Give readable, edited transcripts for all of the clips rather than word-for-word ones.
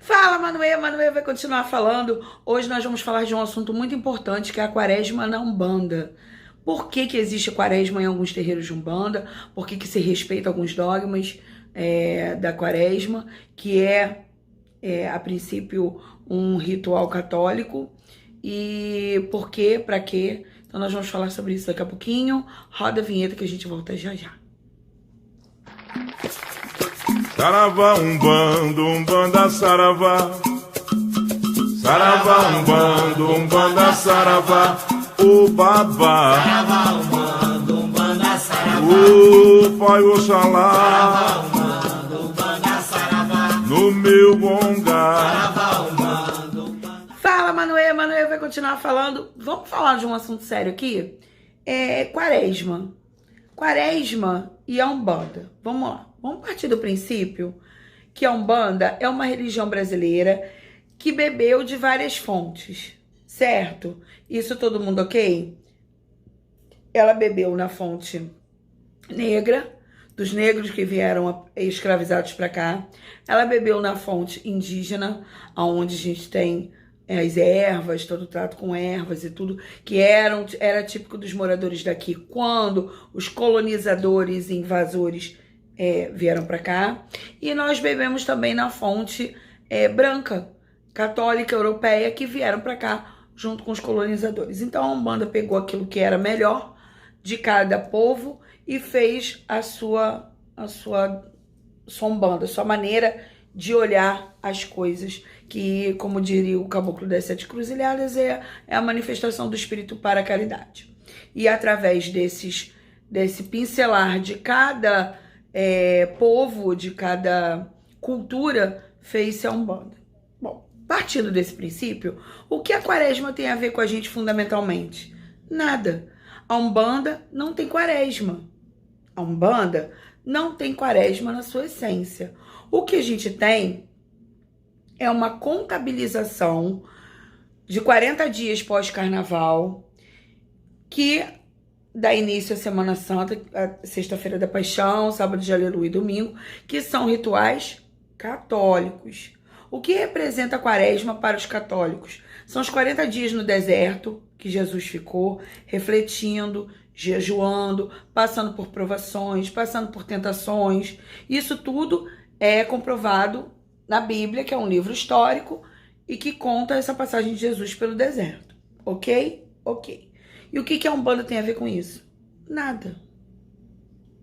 Fala, Manuel. Manuel vai continuar falando. Hoje nós vamos falar de um assunto muito importante, que é a quaresma na Umbanda. Por que que existe a quaresma em alguns terreiros de Umbanda? Por que que se respeita alguns dogmas da quaresma, que a princípio, um ritual católico? E por quê? Pra quê? Então nós vamos falar sobre isso daqui a pouquinho. Roda a vinheta que a gente volta já já. Saravá, umbanda, umbanda, saravá. Saravá, umbanda, umbanda, saravá. O babá. Saravá, umbanda, umbanda, saravá. O pai Oxalá. Saravá, umbanda, umbanda, saravá. No meu gonga. Saravá, umbanda, umbanda. Fala, Manuel. Manuel vai continuar falando. Vamos falar de um assunto sério aqui? Quaresma. Quaresma e a Umbanda. Vamos lá. Vamos partir do princípio que a Umbanda é uma religião brasileira que bebeu de várias fontes, certo? Isso todo mundo ok? Ela bebeu na fonte negra, dos negros que vieram escravizados para cá. Ela bebeu na fonte indígena, onde a gente tem as ervas, todo o trato com ervas e tudo, que era típico dos moradores daqui quando os colonizadores e invasores vieram para cá. E nós bebemos também na fonte branca, católica, europeia, que vieram para cá junto com os colonizadores. Então a Umbanda pegou aquilo que era melhor de cada povo e fez a sua Umbanda, a sua maneira de olhar as coisas, que, como diria o Caboclo das Sete Cruzilhadas, é a manifestação do Espírito para a caridade. E através desse pincelar de cada povo, de cada cultura, fez-se a Umbanda. Bom, partindo desse princípio, o que a quaresma tem a ver com a gente fundamentalmente? Nada. A Umbanda não tem quaresma. A Umbanda não tem quaresma na sua essência. O que a gente tem é uma contabilização de 40 dias pós-carnaval, que dá início à Semana Santa, a Sexta-feira da Paixão, Sábado de Aleluia e Domingo, que são rituais católicos. O que representa a quaresma para os católicos? São os 40 dias no deserto que Jesus ficou, refletindo, jejuando, passando por provações, passando por tentações. Isso tudo é comprovado na Bíblia, que é um livro histórico e que conta essa passagem de Jesus pelo deserto. Ok? Ok. E o que a Umbanda tem a ver com isso? Nada.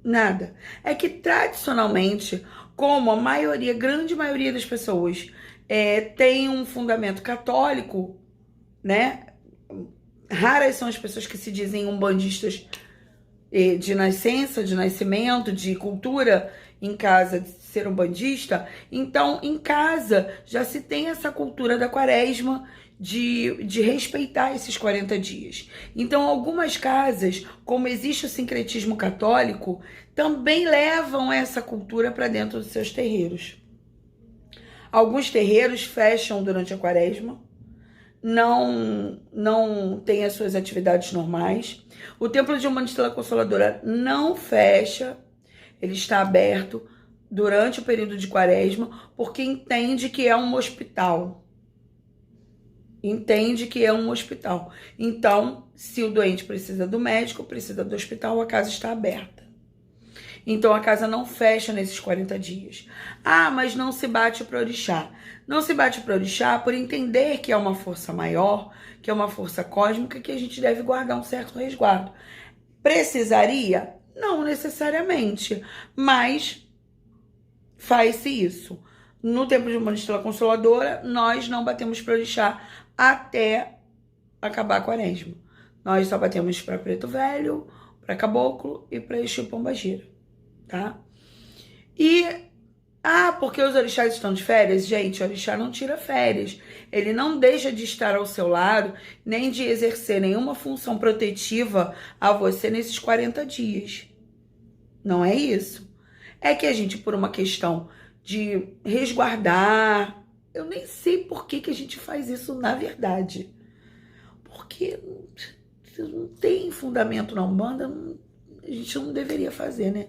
Nada. É que tradicionalmente, como a maioria, grande maioria das pessoas tem um fundamento católico, né? Raras são as pessoas que se dizem umbandistas de nascença, de nascimento, de cultura em casa, de ser umbandista. Então, em casa, já se tem essa cultura da quaresma, de respeitar esses 40 dias. Então, algumas casas, como existe o sincretismo católico, também levam essa cultura para dentro dos seus terreiros. Alguns terreiros fecham durante a quaresma, não tem as suas atividades normais. O Templo de Umbanda Consoladora não fecha, ele está aberto durante o período de quaresma, porque entende que é um hospital. Entende que é um hospital. Então, se o doente precisa do médico, precisa do hospital, a casa está aberta. Então, a casa não fecha nesses 40 dias. Ah, mas não se bate para orixá. Não se bate para orixá por entender que é uma força maior, que é uma força cósmica, que a gente deve guardar um certo resguardo. Precisaria? Não necessariamente, mas faz-se isso. No Templo de Umbanda Consoladora, nós não batemos para orixá até acabar a quaresma. Nós só batemos para Preto Velho, para Caboclo e para Exu Pombagira, tá? Porque os orixás estão de férias? Gente, o orixá não tira férias. Ele não deixa de estar ao seu lado, nem de exercer nenhuma função protetiva a você nesses 40 dias. Não é isso. É que a gente, por uma questão de resguardar, eu nem sei por que a gente faz isso na verdade. Porque não tem fundamento na Umbanda, a gente não deveria fazer, né?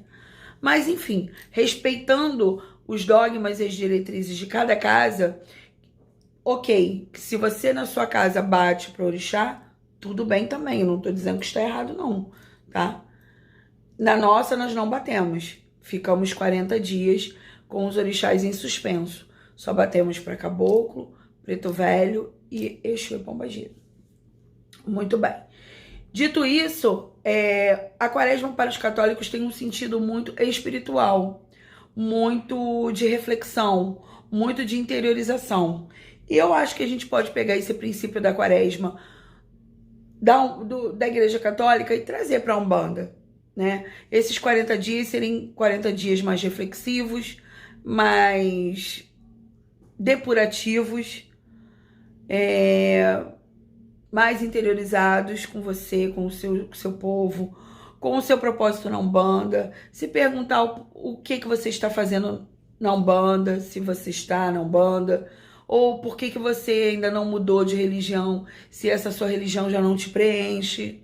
Mas, enfim, respeitando os dogmas e as diretrizes de cada casa, ok, se você na sua casa bate para orixá, tudo bem também, eu não tô dizendo que está errado não, tá? Na nossa nós não batemos, ficamos 40 dias com os orixás em suspenso, só batemos para Caboclo, Preto Velho e Exu e Pombagira. Muito bem. Dito isso, a quaresma para os católicos tem um sentido muito espiritual, muito de reflexão, muito de interiorização. E eu acho que a gente pode pegar esse princípio da quaresma da Igreja Católica e trazer para a Umbanda, né? Esses 40 dias serem 40 dias mais reflexivos, mais depurativos, mais interiorizados com você, com o seu povo, com o seu propósito na Umbanda, se perguntar o que você está fazendo na Umbanda, se você está na Umbanda, ou por que você ainda não mudou de religião, se essa sua religião já não te preenche.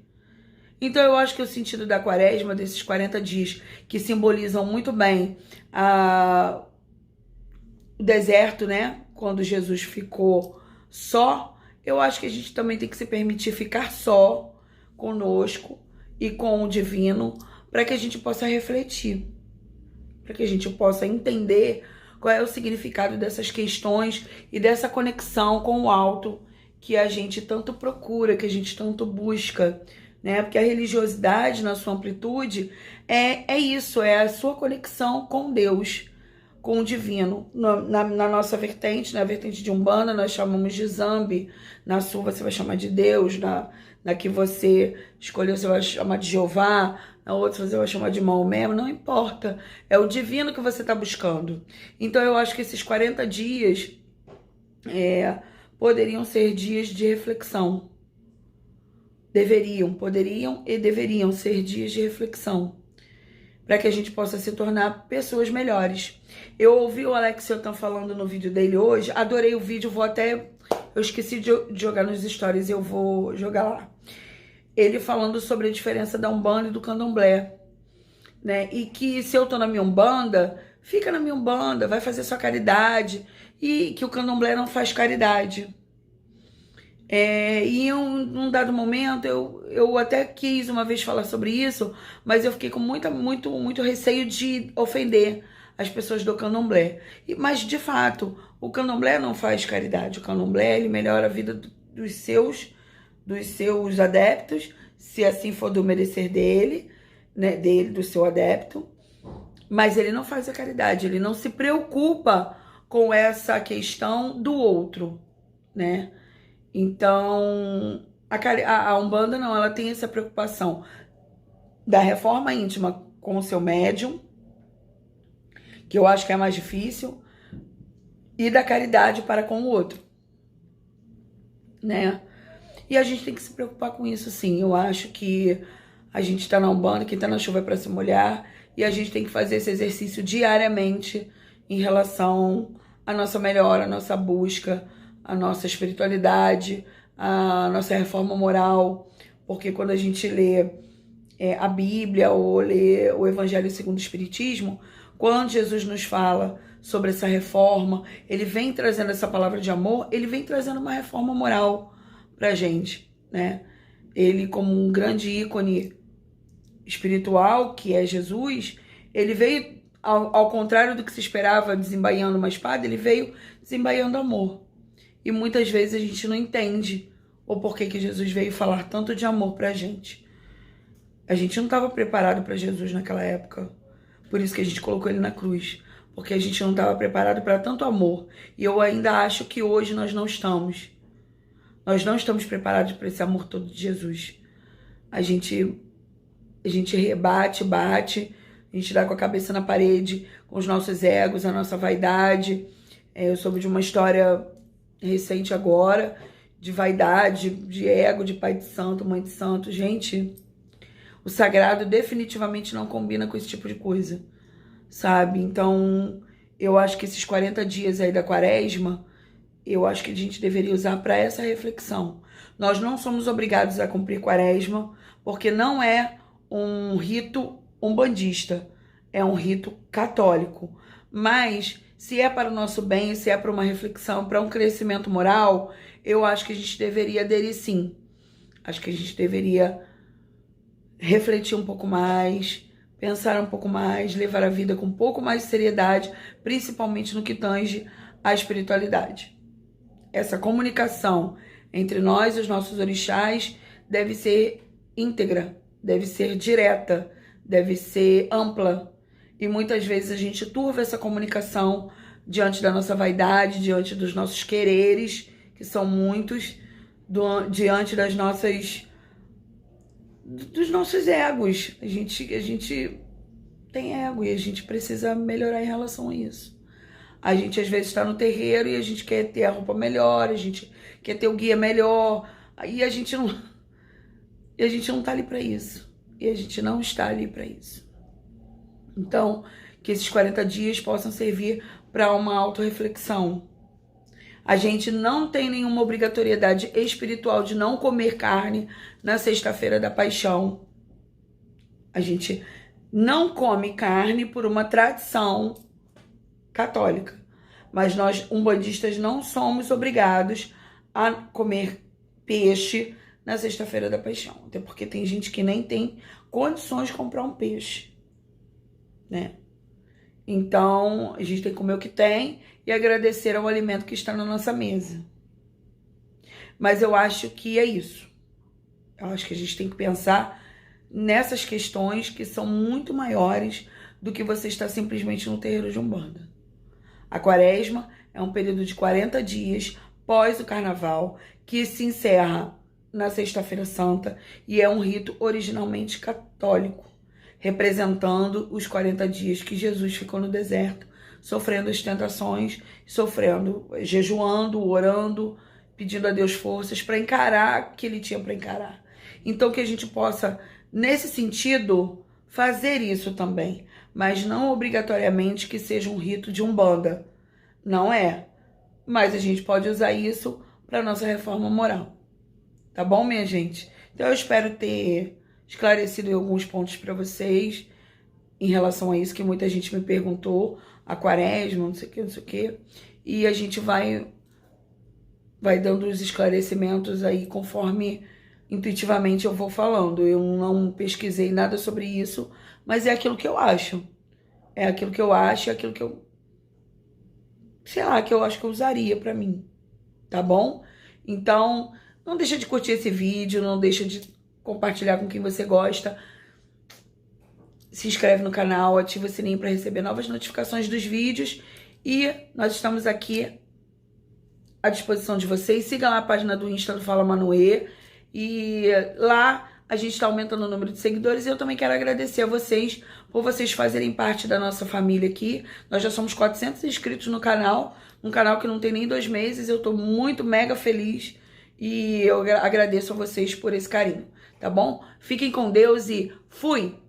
Então eu acho que o sentido da quaresma, desses 40 dias, que simbolizam muito bem o deserto, né? Quando Jesus ficou só, eu acho que a gente também tem que se permitir ficar só conosco e com o divino, para que a gente possa refletir, para que a gente possa entender qual é o significado dessas questões e dessa conexão com o alto que a gente tanto procura, que a gente tanto busca, né? Porque a religiosidade, na sua amplitude, é isso, é a sua conexão com Deus, com o divino. Na nossa vertente, na vertente de Umbanda, nós chamamos de Zambi. Na sua você vai chamar de Deus, na que você escolheu você vai chamar de Jeová, na outra você vai chamar de Maomé, não importa. É o divino que você está buscando. Então eu acho que esses 40 dias poderiam ser dias de reflexão. Poderiam e deveriam ser dias de reflexão, para que a gente possa se tornar pessoas melhores. Eu ouvi o Alex Yotan falando no vídeo dele hoje, adorei o vídeo, eu esqueci de jogar nos stories, eu vou jogar lá. Ele falando sobre a diferença da Umbanda e do Candomblé, né? E que se eu tô na minha Umbanda, fica na minha Umbanda, vai fazer sua caridade, e que o Candomblé não faz caridade. E em um dado momento, eu até quis uma vez falar sobre isso, mas eu fiquei com muito receio de ofender as pessoas do Candomblé. Mas, de fato, o Candomblé não faz caridade. O Candomblé, ele melhora a vida dos seus adeptos, se assim for do merecer dele, né, do seu adepto. Mas ele não faz a caridade, ele não se preocupa com essa questão do outro, né? Então, a Umbanda não, ela tem essa preocupação da reforma íntima com o seu médium, que eu acho que é mais difícil, e da caridade para com o outro, né? E a gente tem que se preocupar com isso, sim. Eu acho que a gente tá na Umbanda, quem tá na chuva é para se molhar, e a gente tem que fazer esse exercício diariamente em relação à nossa melhora, à nossa busca, a nossa espiritualidade, a nossa reforma moral, porque quando a gente lê a Bíblia ou lê o Evangelho segundo o Espiritismo, quando Jesus nos fala sobre essa reforma, ele vem trazendo essa palavra de amor, ele vem trazendo uma reforma moral pra gente, né? Ele, como um grande ícone espiritual, que é Jesus, ele veio, ao contrário do que se esperava, desembaiando uma espada, ele veio desembaiando amor. E muitas vezes a gente não entende o porquê que Jesus veio falar tanto de amor pra gente. A gente não estava preparado para Jesus naquela época. Por isso que a gente colocou ele na cruz. Porque a gente não estava preparado para tanto amor. E eu ainda acho que hoje nós não estamos. Nós não estamos preparados para esse amor todo de Jesus. A gente rebate, bate, a gente dá com a cabeça na parede, com os nossos egos, a nossa vaidade. Eu soube de uma história recente agora, de vaidade, de ego, de pai de santo, mãe de santo. Gente, o sagrado definitivamente não combina com esse tipo de coisa, sabe? Então, eu acho que esses 40 dias aí da quaresma, eu acho que a gente deveria usar para essa reflexão. Nós não somos obrigados a cumprir quaresma, porque não é um rito umbandista, é um rito católico. Mas se é para o nosso bem, se é para uma reflexão, para um crescimento moral, eu acho que a gente deveria aderir sim. Acho que a gente deveria refletir um pouco mais, pensar um pouco mais, levar a vida com um pouco mais de seriedade, principalmente no que tange à espiritualidade. Essa comunicação entre nós e os nossos orixás deve ser íntegra, deve ser direta, deve ser ampla. E muitas vezes a gente turva essa comunicação diante da nossa vaidade, diante dos nossos quereres, que são muitos, diante dos nossos egos. A gente tem ego e a gente precisa melhorar em relação a isso. A gente às vezes está no terreiro e a gente quer ter a roupa melhor, a gente quer ter o guia melhor, e a gente não tá ali para isso. E a gente não está ali para isso. Então, que esses 40 dias possam servir para uma autorreflexão. A gente não tem nenhuma obrigatoriedade espiritual de não comer carne na sexta-feira da paixão. A gente não come carne por uma tradição católica. Mas nós, umbandistas, não somos obrigados a comer peixe na sexta-feira da paixão. Até porque tem gente que nem tem condições de comprar um peixe, né? Então, a gente tem que comer o que tem e agradecer ao alimento que está na nossa mesa. Mas eu acho que é isso. Eu acho que a gente tem que pensar nessas questões que são muito maiores do que você estar simplesmente no terreiro de Umbanda. A Quaresma é um período de 40 dias pós o Carnaval, que se encerra na Sexta-feira Santa e é um rito originalmente católico, representando os 40 dias que Jesus ficou no deserto, sofrendo as tentações, jejuando, orando, pedindo a Deus forças para encarar o que ele tinha para encarar. Então que a gente possa, nesse sentido, fazer isso também, mas não obrigatoriamente que seja um rito de Umbanda. Não é. Mas a gente pode usar isso para nossa reforma moral. Tá bom, minha gente? Então eu espero ter esclarecido alguns pontos para vocês em relação a isso, que muita gente me perguntou, a Quaresma, não sei o que, não sei o que. E a gente vai dando os esclarecimentos aí conforme intuitivamente eu vou falando. Eu não pesquisei nada sobre isso, mas é aquilo que eu acho. É aquilo que eu acho, é aquilo que eu... sei lá, que eu acho que eu usaria pra mim. Tá bom? Então, não deixa de curtir esse vídeo, não deixa de compartilhar com quem você gosta. Se inscreve no canal, ativa o sininho para receber novas notificações dos vídeos. E nós estamos aqui à disposição de vocês. Siga lá a página do Insta do Fala Manoê. E lá a gente está aumentando o número de seguidores. E eu também quero agradecer a vocês por vocês fazerem parte da nossa família aqui. Nós já somos 400 inscritos no canal. Um canal que não tem nem 2 meses. Eu tô muito mega feliz. E eu agradeço a vocês por esse carinho, tá bom? Fiquem com Deus e fui!